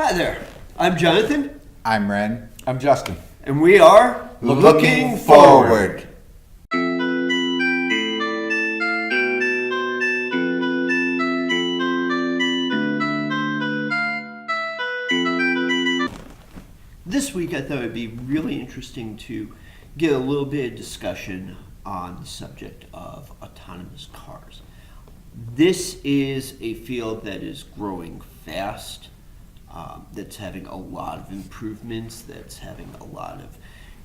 Hi there, I'm Jonathan, I'm Ren. I'm Justin. and we are Looking Forward. This week I thought it'd be really interesting to get a little bit of discussion on the subject of autonomous cars. This is a field that is growing fast, that's having a lot of improvements, that's having a lot of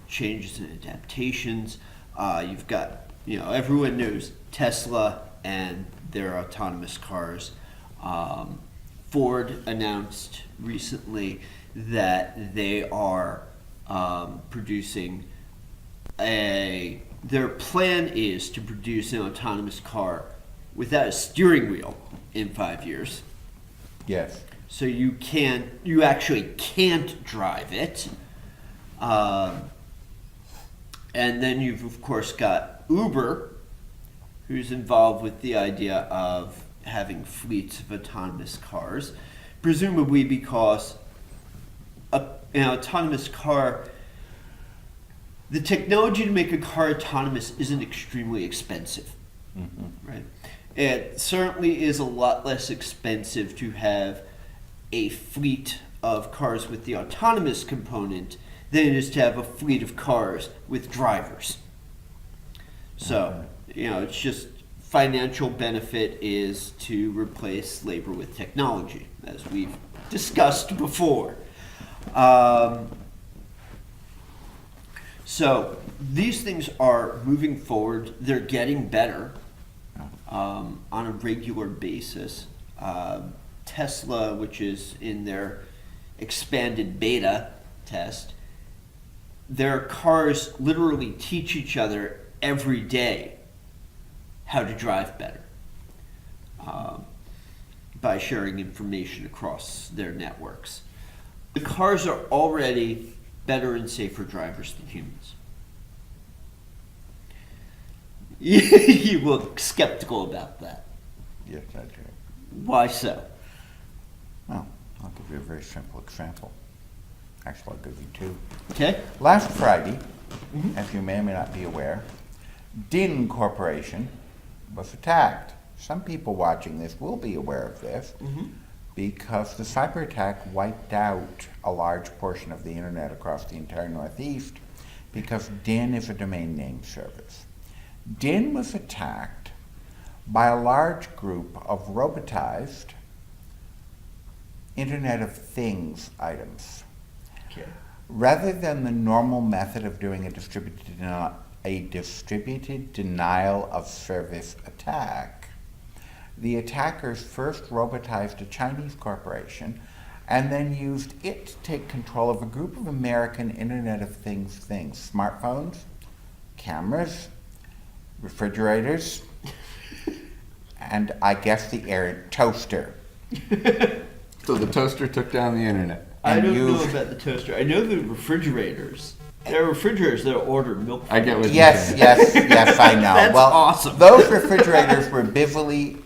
changes and adaptations. You've got, everyone knows Tesla and their autonomous cars. Ford announced recently that they are producing their plan is to produce an autonomous car without a steering wheel in 5 years. Yes. So you actually can't drive it. And then you've of course got Uber, who's involved with the idea of having fleets of autonomous cars, presumably because an autonomous car, the technology to make a car autonomous isn't extremely expensive, right? It certainly is a lot less expensive to have a fleet of cars with the autonomous component than it is to have a fleet of cars with drivers. So, it's just financial benefit is to replace labor with technology, as we've discussed before. So these things are moving forward. They're getting better on a regular basis. Tesla, which is in their expanded beta test, their cars literally teach each other every day how to drive better by sharing information across their networks. The cars are already better and safer drivers than humans. You look skeptical about that. Yes, I do. Why so? Well, I'll give you a very simple example. Actually, I'll give you two. Okay. Last Friday, as you may or may not be aware, DIN Corporation was attacked. Some people watching this will be aware of this because the cyber attack wiped out a large portion of the internet across the entire Northeast because DIN is a domain name service. DIN was attacked by a large group of robotized Internet of Things items. Okay. Rather than the normal method of doing a distributed denial of service attack, the attackers first robotized a Chinese corporation and then used it to take control of a group of American Internet of Things smartphones, cameras, refrigerators, and I guess the air toaster. So the toaster took down the internet. I don't know about the toaster. I know the refrigerators. There are refrigerators that order milk. I get what you're Yes, saying. yes, I know. That's awesome. Those refrigerators were busily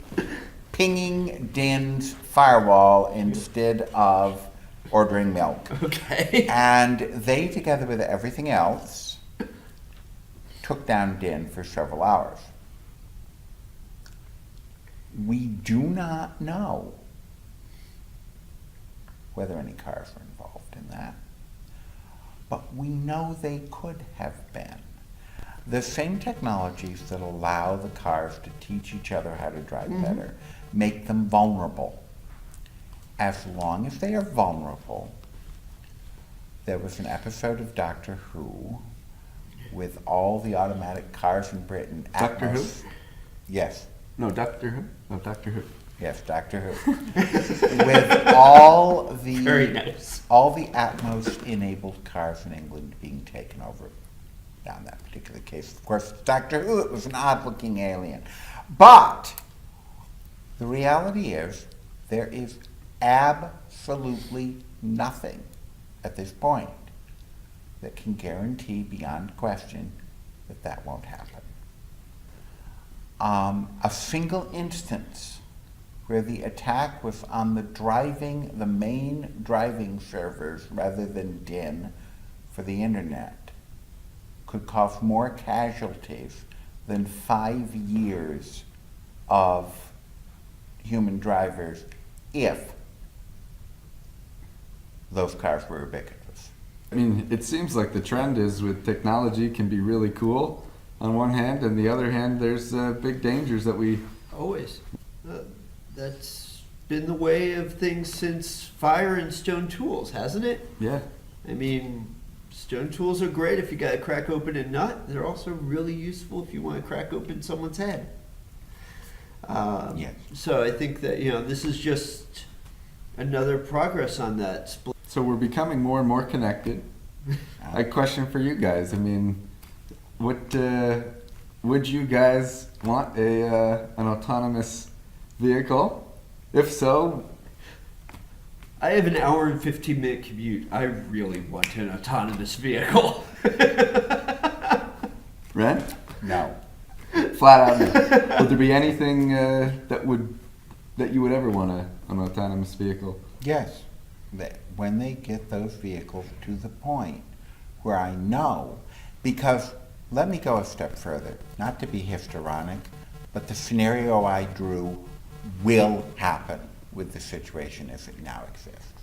pinging DIN's firewall instead of ordering milk. Okay. And they, together with everything else, took down DIN for several hours. We do not know whether any cars were involved in that, but we know they could have been. The same technologies that allow the cars to teach each other how to drive better make them vulnerable. As long as they are vulnerable, there was an episode of Doctor Who with all the automatic cars in Britain. Doctor Who? Yes. No, Doctor Who? No, Doctor Who. Yes, Doctor Who. With all the Very nice. all the Atmos enabled cars in England being taken over. Now in that particular case, of course, Doctor Who, it was an odd looking alien. But the reality is there is absolutely nothing at this point that can guarantee beyond question that that won't happen. A single instance where the attack was on the main driving servers rather than DIN for the internet, could cause more casualties than 5 years of human drivers if those cars were ubiquitous. I mean, it seems like the trend is with technology can be really cool on one hand, and the other hand, there's big dangers that we. Always. That's been the way of things since fire and stone tools, hasn't it? Yeah. I mean, stone tools are great if you got to crack open a nut. They're also really useful if you want to crack open someone's head. Yes. So I think that, this is just another progress on that split. So we're becoming more and more connected. A question for you guys. I mean, what would you guys want an autonomous vehicle? If so, I have an hour and 15-minute commute. I really want an autonomous vehicle. Ren? No. Flat out no. Would there be anything that you would ever want an autonomous vehicle? Yes. When they get those vehicles to the point where I know, because let me go a step further, not to be histrionic, but the scenario I drew will happen with the situation as it now exists.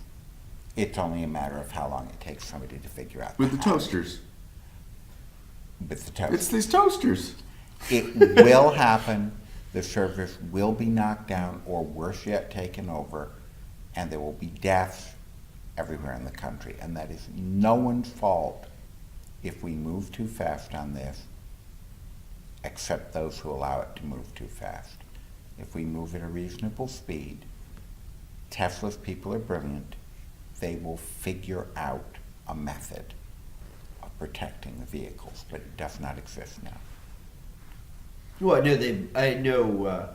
It's only a matter of how long it takes somebody to figure out. With the how. toasters. With the toasters. It's these toasters. It will happen. The servers will be knocked down, or worse yet, taken over, and there will be deaths everywhere in the country. And that is no one's fault if we move too fast on this, except those who allow it to move too fast. If we move at a reasonable speed, Tesla's people are brilliant. They will figure out a method of protecting the vehicles, but it does not exist now. Well, I know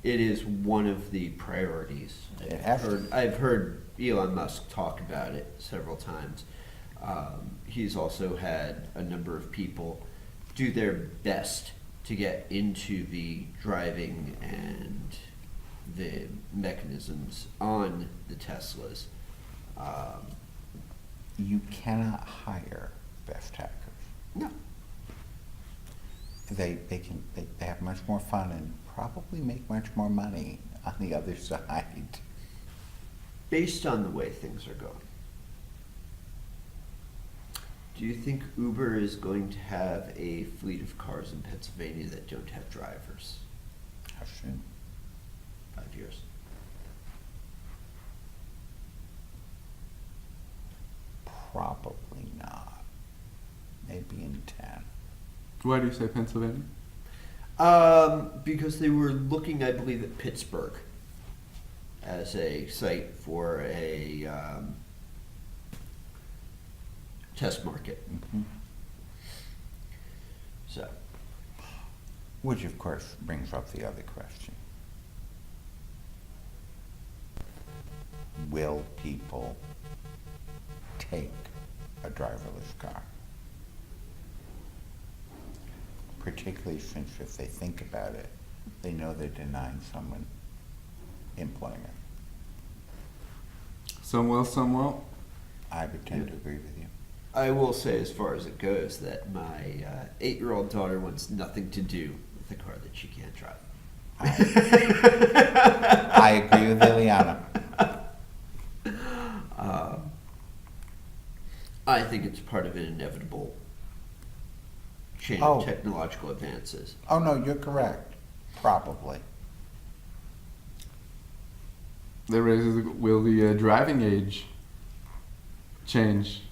it is one of the priorities. It has to. I've heard Elon Musk talk about it several times. He's also had a number of people do their best to get into the driving and the mechanisms on the Teslas. You cannot hire best hackers. No. They have much more fun and probably make much more money on the other side. Based on the way things are going, do you think Uber is going to have a fleet of cars in Pennsylvania that don't have drivers? How soon? 5 years. Probably not. Maybe in 10. Why do you say Pennsylvania? Because they were looking, I believe, at Pittsburgh as a site for a test market. Mm-hmm. So, Which, of course, brings up the other question. Will people take a driverless car? Particularly since if they think about it, they know they're denying someone employment. Some will, some won't. I would tend to agree with you. I will say, as far as it goes, that my 8-year-old daughter wants nothing to do with a car that she can't drive. I agree with Liliana. I think it's part of an inevitable chain Oh. of technological advances. Oh, no, you're correct. Probably. Will the driving age change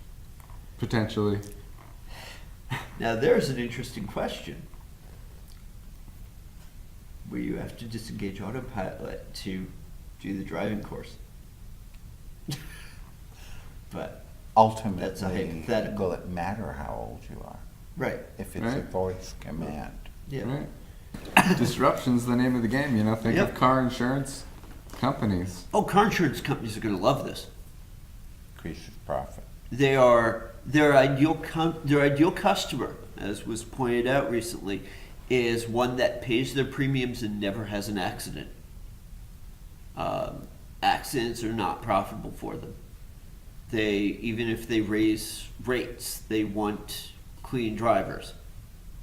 potentially? Now, there's an interesting question. Where you have to disengage autopilot to do the driving course. But, Ultimately, That's a hypothetical. will it matter how old you are? right, If it's a Right. voice command. yeah. Right. Disruption's the name of the game, you know. Think Yep. of car insurance companies. Oh, car insurance companies are going to love this. Increases profit. They are their ideal customer, as was pointed out recently, is one that pays their premiums and never has an accident. Accidents are not profitable for them. Even if they raise rates, they want clean drivers.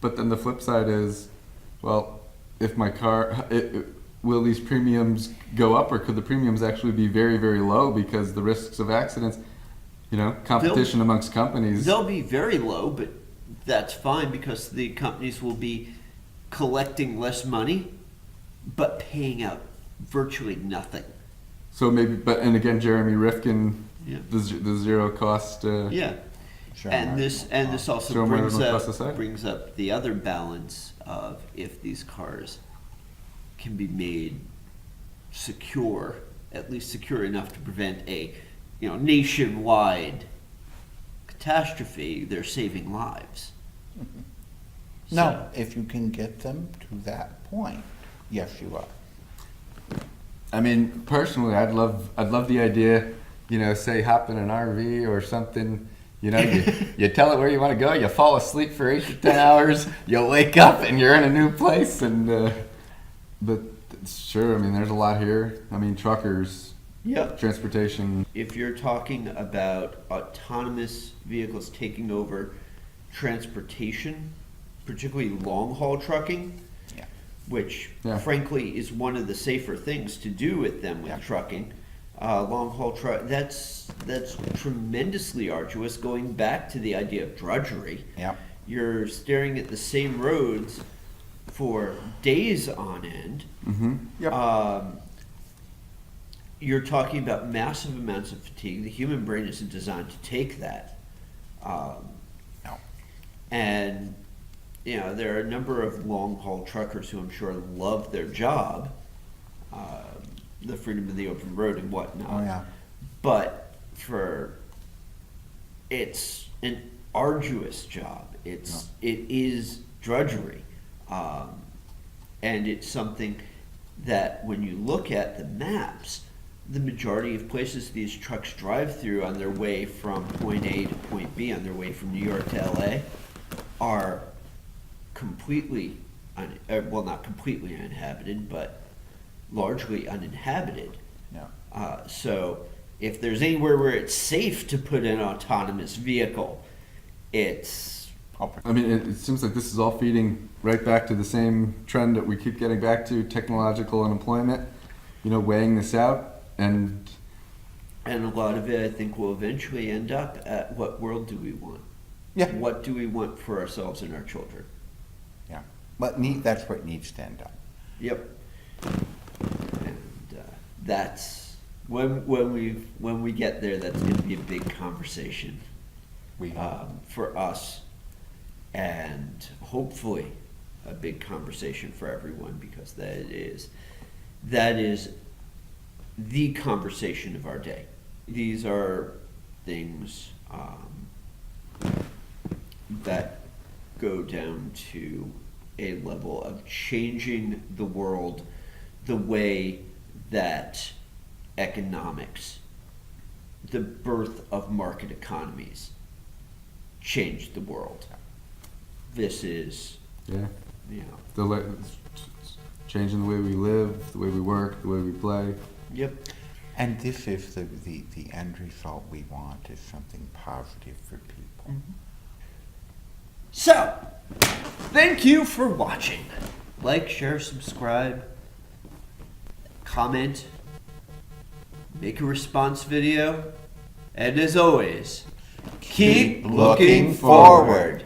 But then the flip side is, well, if my car, will these premiums go up, or could the premiums actually be very, very low because the risks of accidents, competition amongst companies? They'll be very low, but that's fine because the companies will be collecting less money, but paying out virtually nothing. So maybe, and again, Jeremy Rifkin, Yeah. the zero cost. Yeah. Sure, And this also Sure, brings marginal cost aside. up the other balance of if these cars can be made secure, at least secure enough to prevent a nationwide catastrophe, they're saving lives. No, if you can get them to that point, yes, you are. I mean, personally, I'd love the idea, say hop in an RV or something, you tell it where you want to go, you fall asleep for 8 to 10 hours, you wake up and you're in a new place, and but sure, I mean, there's a lot here. I mean, truckers, Yep. transportation. If you're talking about autonomous vehicles taking over transportation, particularly long haul trucking, Yeah. which Yeah. frankly is one of the safer things to do with them with Yeah. trucking. Long haul truck, that's tremendously arduous. Going back to the idea of drudgery, Yeah. you're staring at the same roads for days on end. Mm-hmm. Yep. You're talking about massive amounts of fatigue. The human brain isn't designed to take that. No. And, there are a number of long haul truckers who I'm sure love their job, the freedom of the open road and whatnot. Oh, yeah. But it's an arduous job. It is drudgery. And it's something that when you look at the maps, the majority of places these trucks drive through on their way from point A to point B, on their way from New York to LA, are completely, not completely uninhabited, but largely uninhabited. Yeah. So if there's anywhere where it's safe to put an autonomous vehicle, it's... I mean, it seems like this is all feeding right back to the same trend that we keep getting back to, technological unemployment, weighing this out. And a lot of it, I think, will eventually end up at what world do we want? Yeah. What do we want for ourselves and our children? Yeah. But that's what needs to end up. Yep. And that's when we get there. That's going to be a big conversation for us, and hopefully a big conversation for everyone, because that is the conversation of our day. These are things that go down to a level of changing the world the way that economics, the birth of market economies, changed the world. This is, changing the way we live, the way we work, the way we play. Yep. And this is the end result we want, is something positive for people. Mm-hmm. So, thank you for watching. Like, share, subscribe, comment, make a response video, and as always, keep looking forward.